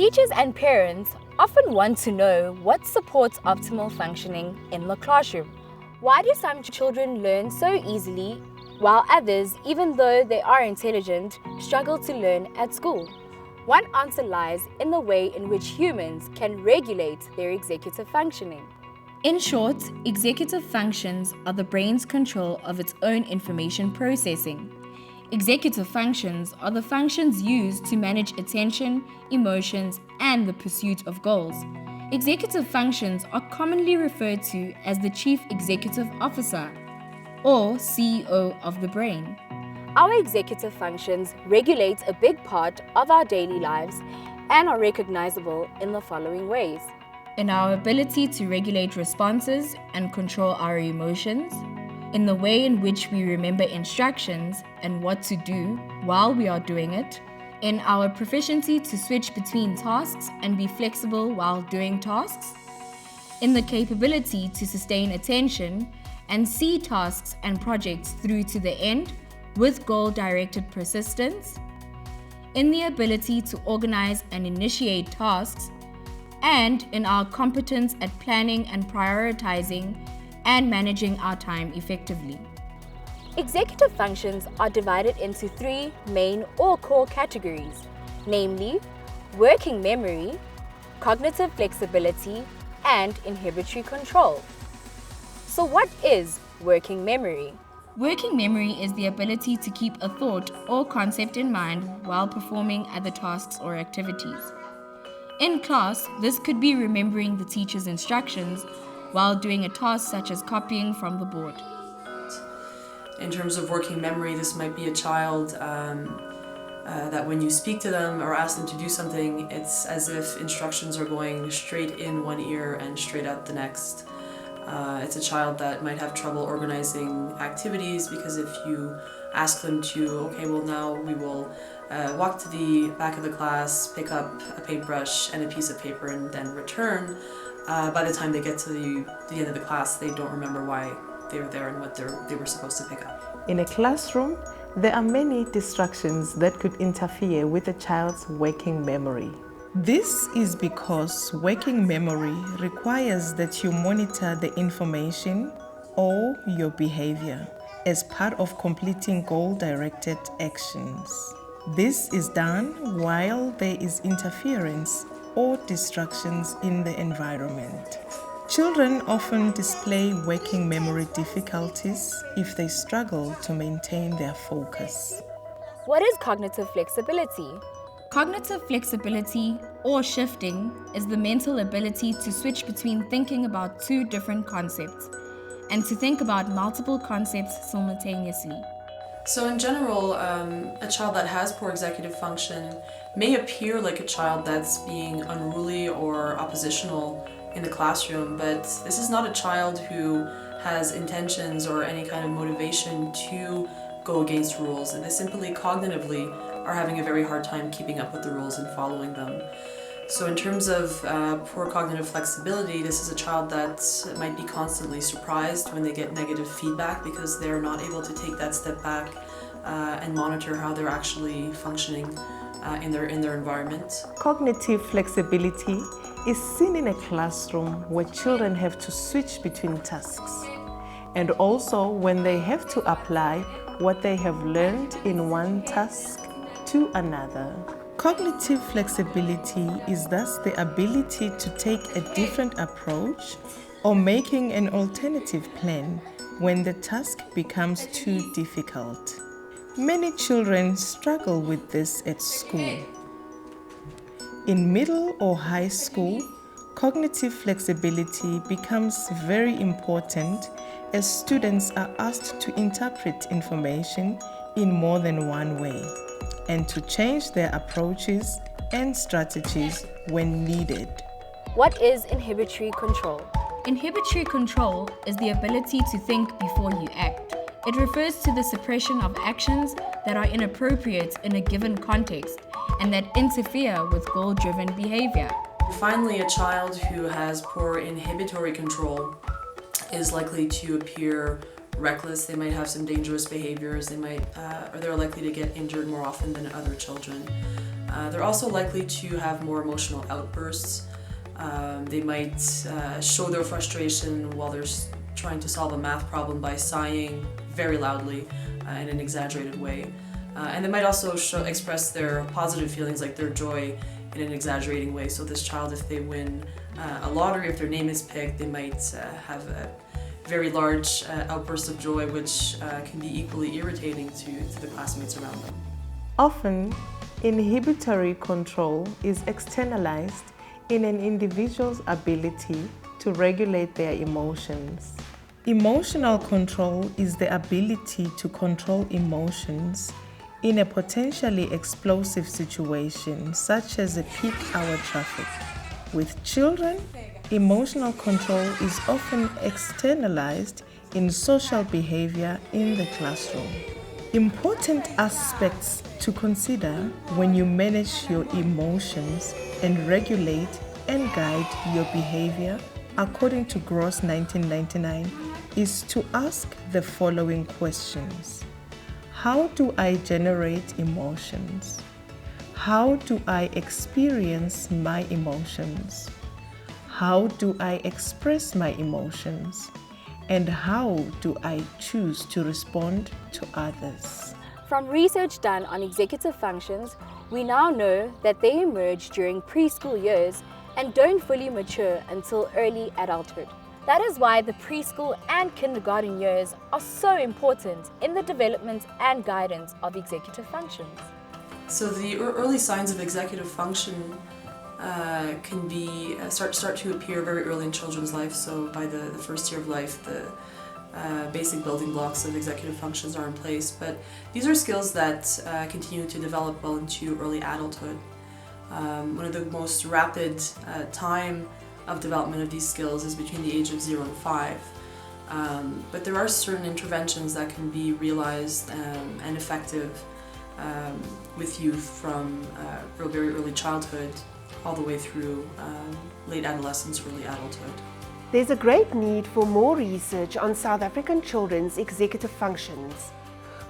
Teachers and parents often want to know what supports optimal functioning in the classroom. Why do some children learn so easily, while others, even though they are intelligent, struggle to learn at school? One answer lies in the way in which humans can regulate their executive functioning. In short, executive functions are the brain's control of its own information processing. Executive functions are the functions used to manage attention, emotions, and the pursuit of goals. Executive functions are commonly referred to as the Chief Executive Officer, or CEO of the brain. Our executive functions regulate a big part of our daily lives and are recognizable in the following ways: in our ability to regulate responses and control our emotions, in the way in which we remember instructions and what to do while we are doing it, in our proficiency to switch between tasks and be flexible while doing tasks, in the capability to sustain attention and see tasks and projects through to the end with goal-directed persistence, in the ability to organize and initiate tasks, and in our competence at planning and prioritizing and managing our time effectively. Executive functions are divided into three main or core categories, namely working memory, cognitive flexibility, and inhibitory control. So what is working memory? Working memory is the ability to keep a thought or concept in mind while performing other tasks or activities. In class, this could be remembering the teacher's instructions while doing a task such as copying from the board. In terms of working memory, this might be a child that when you speak to them or ask them to do something, it's as if instructions are going straight in one ear and straight out the next. It's a child that might have trouble organizing activities because if you ask them to, okay, well now we will walk to the back of the class, pick up a paintbrush and a piece of paper and then return, by the time they get to the end of the class, they don't remember why they were there and what they were supposed to pick up. In a classroom, there are many distractions that could interfere with a child's working memory. This is because working memory requires that you monitor the information or your behavior as part of completing goal-directed actions. This is done while there is interference or distractions in the environment. Children often display working memory difficulties if they struggle to maintain their focus. What is cognitive flexibility? Cognitive flexibility, or shifting, is the mental ability to switch between thinking about two different concepts and to think about multiple concepts simultaneously. So in general, a child that has poor executive function may appear like a child that's being unruly or oppositional in the classroom, but this is not a child who has intentions or any kind of motivation to go against rules. They simply cognitively are having a very hard time keeping up with the rules and following them. So in terms of poor cognitive flexibility, this is a child that might be constantly surprised when they get negative feedback because they're not able to take that step back and monitor how they're actually functioning in their environment. Cognitive flexibility is seen in a classroom where children have to switch between tasks, and also when they have to apply what they have learned in one task to another. Cognitive flexibility is thus the ability to take a different approach or making an alternative plan when the task becomes too difficult. Many children struggle with this at school. In middle or high school, cognitive flexibility becomes very important as students are asked to interpret information in more than one way and to change their approaches and strategies when needed. What is inhibitory control? Inhibitory control is the ability to think before you act. It refers to the suppression of actions that are inappropriate in a given context and that interfere with goal-driven behavior. Finally, a child who has poor inhibitory control is likely to appear reckless. They might have some dangerous behaviors. They might, or they're likely to get injured more often than other children. They're also likely to have more emotional outbursts. They might show their frustration while they're trying to solve a math problem by sighing very loudly in an exaggerated way. And they might also express their positive feelings like their joy in an exaggerating way. So this child, if they win a lottery, if their name is picked, they might have a very large outburst of joy, which can be equally irritating to the classmates around them. Often, inhibitory control is externalized in an individual's ability to regulate their emotions. Emotional control is the ability to control emotions in a potentially explosive situation, such as a peak hour traffic. With children, emotional control is often externalized in social behavior in the classroom. Important aspects to consider when you manage your emotions and regulate and guide your behavior, according to Gross 1999, is to ask the following questions. How do I generate emotions? How do I experience my emotions? How do I express my emotions? And how do I choose to respond to others? From research done on executive functions, we now know that they emerge during preschool years and don't fully mature until early adulthood. That is why the preschool and kindergarten years are so important in the development and guidance of executive functions. So the early signs of executive function can be start to appear very early in children's life. So by the first year of life, the basic building blocks of executive functions are in place. But these are skills that continue to develop well into early adulthood. One of the most rapid time of development of these skills is between the age of 0 and 5. But there are certain interventions that can be realized and effective with youth from very early childhood all the way through late adolescence, early adulthood. There's a great need for more research on South African children's executive functions.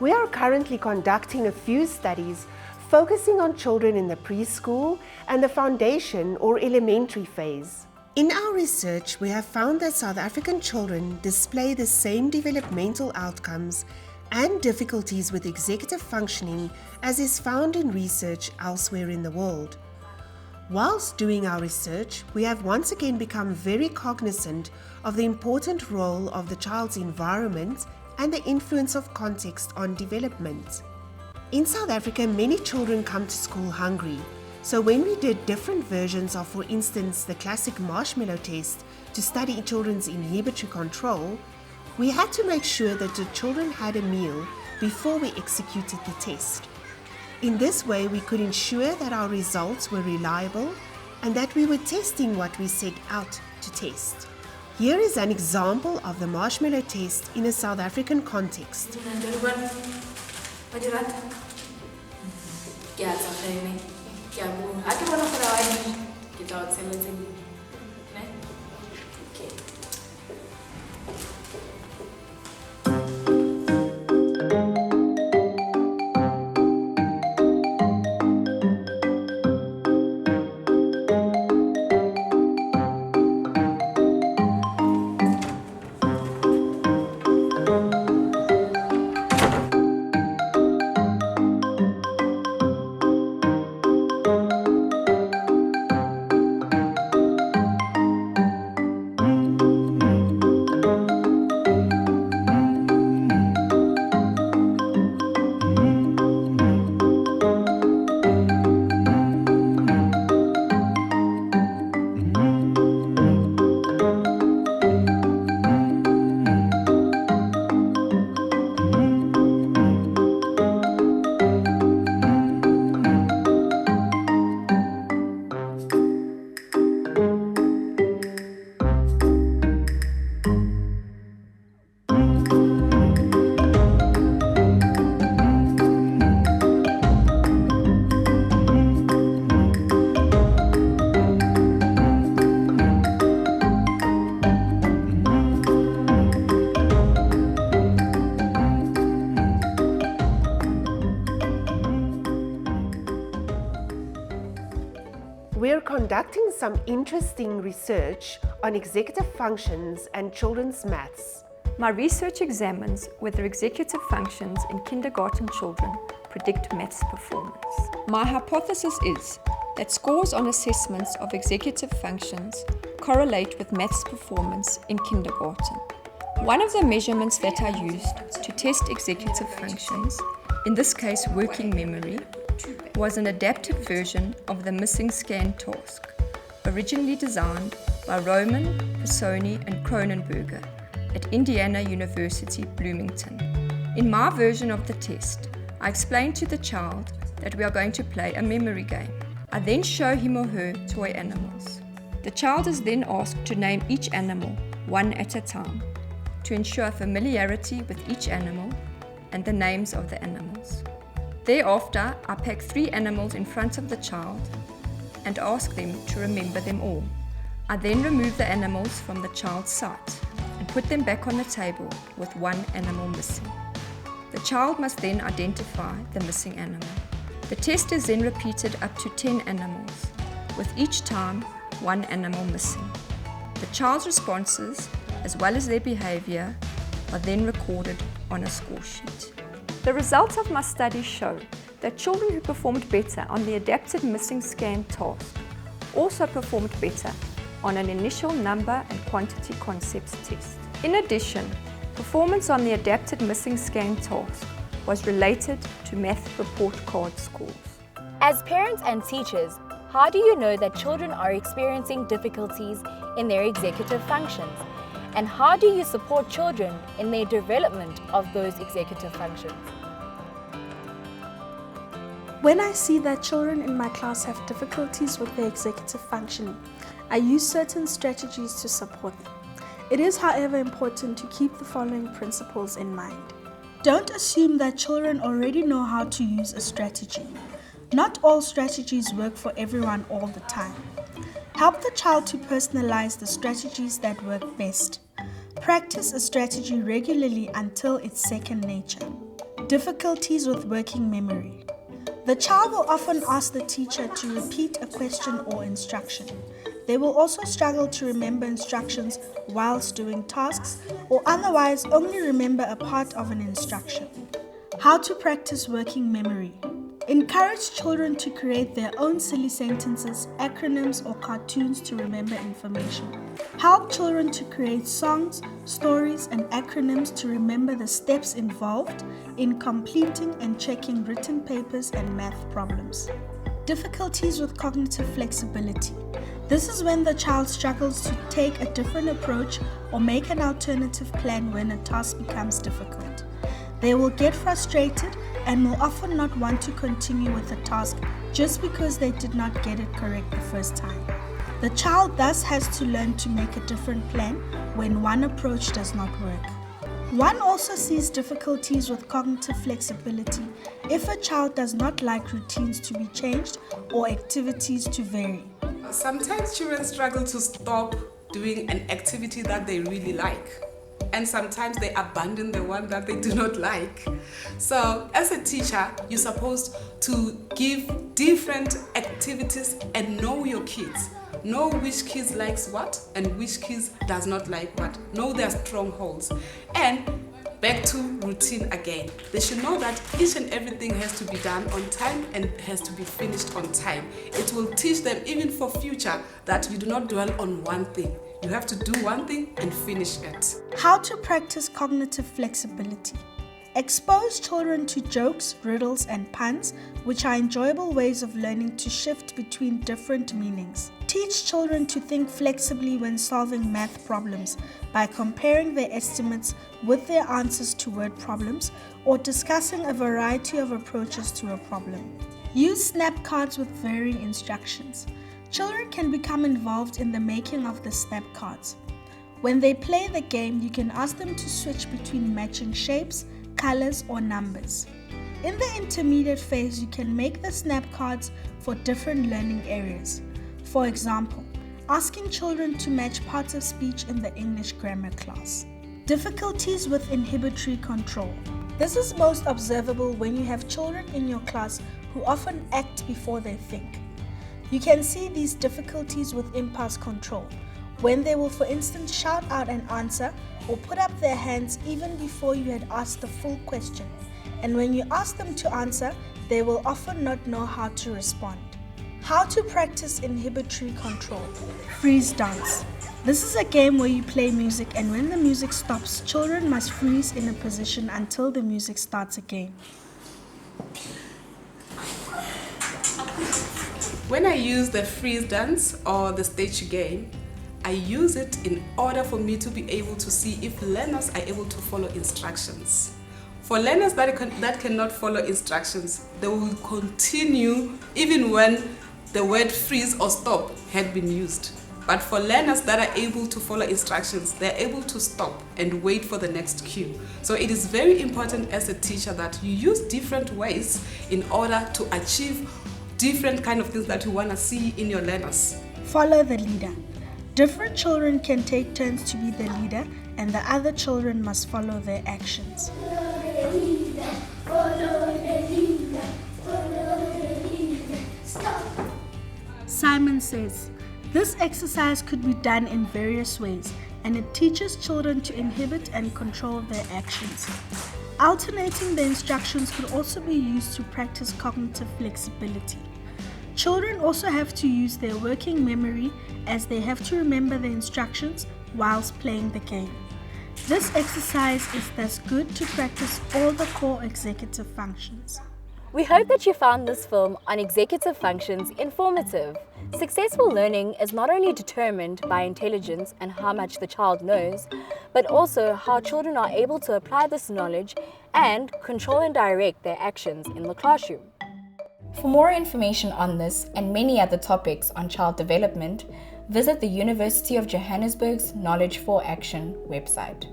We are currently conducting a few studies focusing on children in the preschool and the foundation or elementary phase. In our research, we have found that South African children display the same developmental outcomes and difficulties with executive functioning as is found in research elsewhere in the world. Whilst doing our research, we have once again become very cognizant of the important role of the child's environment and the influence of context on development. In South Africa, many children come to school hungry. So when we did different versions of, for instance, the classic marshmallow test to study children's inhibitory control, we had to make sure that the children had a meal before we executed the test. In this way, we could ensure that our results were reliable and that we were testing what we set out to test. Here is an example of the marshmallow test in a South African context. conducting some interesting research on executive functions and children's maths. My research examines whether executive functions in kindergarten children predict maths performance. My hypothesis is that scores on assessments of executive functions correlate with maths performance in kindergarten. One of the measurements that I used to test executive functions, in this case working memory, was an adapted version of the missing scan task, originally designed by Roman, Pisoni and Kronenberger at Indiana University, Bloomington. In my version of the test, I explain to the child that we are going to play a memory game. I then show him or her toy animals. The child is then asked to name each animal one at a time to ensure familiarity with each animal and the names of the animals. Thereafter, I pack 3 animals in front of the child and ask them to remember them all. I then remove the animals from the child's sight and put them back on the table with 1 animal missing. The child must then identify the missing animal. The test is then repeated up to 10 animals, with each time 1 animal missing. The child's responses, as well as their behavior, are then recorded on a score sheet. The results of my study show that children who performed better on the adapted missing scan task also performed better on an initial number and quantity concepts test. In addition, performance on the adapted missing scan task was related to math report card scores. As parents and teachers, how do you know that children are experiencing difficulties in their executive functions? And how do you support children in their development of those executive functions? When I see that children in my class have difficulties with their executive functioning, I use certain strategies to support them. It is, however, important to keep the following principles in mind. Don't assume that children already know how to use a strategy. Not all strategies work for everyone all the time. Help the child to personalize the strategies that work best. Practice a strategy regularly until it's second nature. Difficulties with working memory. The child will often ask the teacher to repeat a question or instruction. They will also struggle to remember instructions whilst doing tasks, or otherwise only remember a part of an instruction. How to practice working memory. Encourage children to create their own silly sentences, acronyms, or cartoons to remember information. Help children to create songs, stories, and acronyms to remember the steps involved in completing and checking written papers and math problems. Difficulties with cognitive flexibility. This is when the child struggles to take a different approach or make an alternative plan when a task becomes difficult. They will get frustrated and will often not want to continue with the task just because they did not get it correct the first time. The child thus has to learn to make a different plan when one approach does not work. One also sees difficulties with cognitive flexibility if a child does not like routines to be changed or activities to vary. Sometimes children struggle to stop doing an activity that they really like. And sometimes they abandon the one that they do not like. So as a teacher, you're supposed to give different activities and know your kids. Know which kids likes what and which kids does not like what. Know their strongholds. And back to routine again. They should know that each and everything has to be done on time and has to be finished on time. It will teach them, even for future, that you do not dwell on one thing. You have to do one thing and finish it. How to practice cognitive flexibility. Expose children to jokes, riddles, and puns, which are enjoyable ways of learning to shift between different meanings. Teach children to think flexibly when solving math problems by comparing their estimates with their answers to word problems or discussing a variety of approaches to a problem. Use snap cards with varying instructions. Children can become involved in the making of the snap cards. When they play the game, you can ask them to switch between matching shapes, colors, or numbers. In the intermediate phase, you can make the snap cards for different learning areas. For example, asking children to match parts of speech in the English grammar class. Difficulties with inhibitory control. This is most observable when you have children in your class who often act before they think. You can see these difficulties with impulse control, when they will, for instance, shout out an answer or put up their hands even before you had asked the full question. And when you ask them to answer, they will often not know how to respond. How to practice inhibitory control. Freeze dance. This is a game where you play music, and when the music stops, children must freeze in a position until the music starts again. When I use the freeze dance or the stage game, I use it in order for me to be able to see if learners are able to follow instructions. For learners that cannot follow instructions, they will continue even when the word freeze or stop had been used. But for learners that are able to follow instructions, they're able to stop and wait for the next cue. So it is very important as a teacher that you use different ways in order to achieve different kind of things that you want to see in your learners. Follow the leader. Different children can take turns to be the leader, and the other children must follow their actions. Simon says, this exercise could be done in various ways, and it teaches children to inhibit and control their actions. Alternating the instructions could also be used to practice cognitive flexibility. Children also have to use their working memory, as they have to remember the instructions whilst playing the game. This exercise is thus good to practice all the core executive functions. We hope that you found this film on executive functions informative. Successful learning is not only determined by intelligence and how much the child knows, but also how children are able to apply this knowledge and control and direct their actions in the classroom. For more information on this and many other topics on child development, visit the University of Johannesburg's Knowledge for Action website.